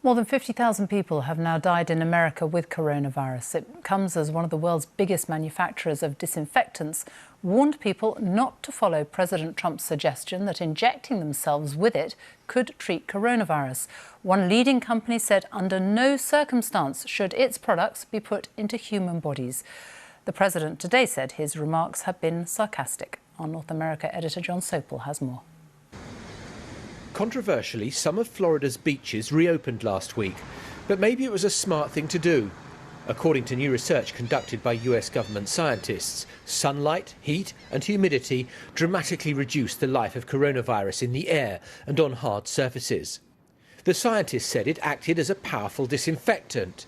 More than 50,000 people have now died in America with coronavirus. It comes as one of the world's biggest manufacturers of disinfectants warned people not to follow President Trump's suggestion that injecting themselves with it could treat coronavirus. One leading company said under no circumstance should its products be put into human bodies. The president today said his remarks have been sarcastic. Our North America editor John Sopel has more. Controversially, some of Florida's beaches reopened last week, but maybe it was a smart thing to do. According to new research conducted by US government scientists, sunlight, heat and humidity dramatically reduce the life of coronavirus in the air and on hard surfaces. The scientists said it acted as a powerful disinfectant.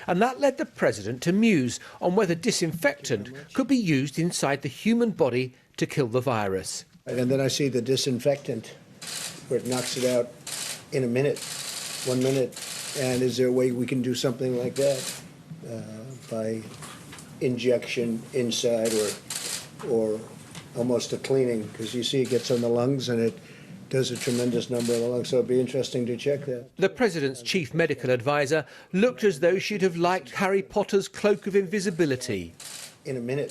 And that led the president to muse on whether disinfectant could be used inside the human body to kill the virus. And then I see the disinfectant where it knocks it out in a minute, 1 minute. And is there a way we can do something like that by injection inside or almost a cleaning? Because you see it gets on the lungs and it does a tremendous number of the lungs. So it'd be interesting to check that. The president's chief medical advisor looked as though she'd have liked Harry Potter's cloak of invisibility. In a minute,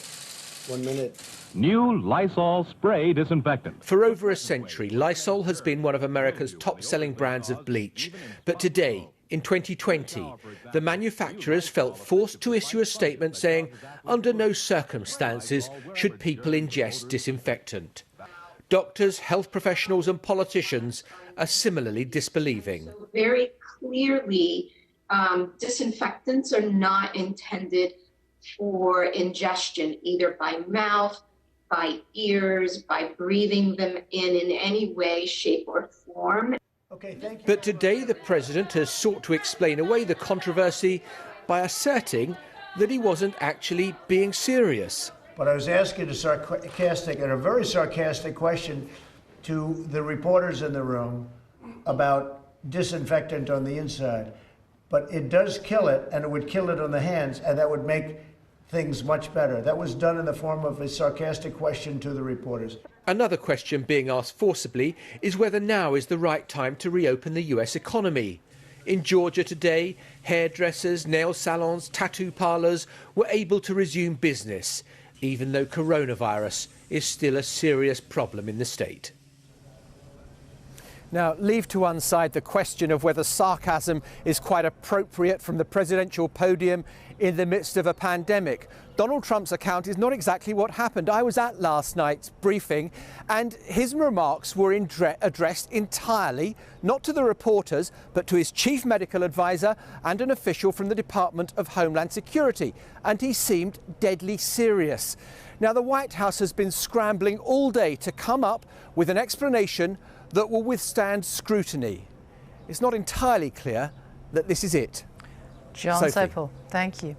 1 minute. New Lysol spray disinfectant. For over a century, Lysol has been one of America's top-selling brands of bleach. But today, in 2020, the manufacturers felt forced to issue a statement saying, under no circumstances should people ingest disinfectant. Doctors, health professionals and politicians are similarly disbelieving. Very clearly, disinfectants are not intended for ingestion, either by mouth, by ears, by breathing them in any way, shape or form. Okay, thank you. But today the president has sought to explain away the controversy by asserting that he wasn't actually being serious. But I was asking a very sarcastic question to the reporters in the room about disinfectant on the inside. But it does kill it, and it would kill it on the hands, and that would make things much better. That was done in the form of a sarcastic question to the reporters. Another question being asked forcibly is whether now is the right time to reopen the US economy. In Georgia today, hairdressers, nail salons, tattoo parlours were able to resume business, even though coronavirus is still a serious problem in the state. Now, leave to one side the question of whether sarcasm is quite appropriate from the presidential podium in the midst of a pandemic. Donald Trump's account is not exactly what happened. I was at last night's briefing and his remarks were addressed entirely, not to the reporters, but to his chief medical advisor and an official from the Department of Homeland Security. And he seemed deadly serious. Now, the White House has been scrambling all day to come up with an explanation that will withstand scrutiny. It's not entirely clear that this is it. John Sopel, thank you.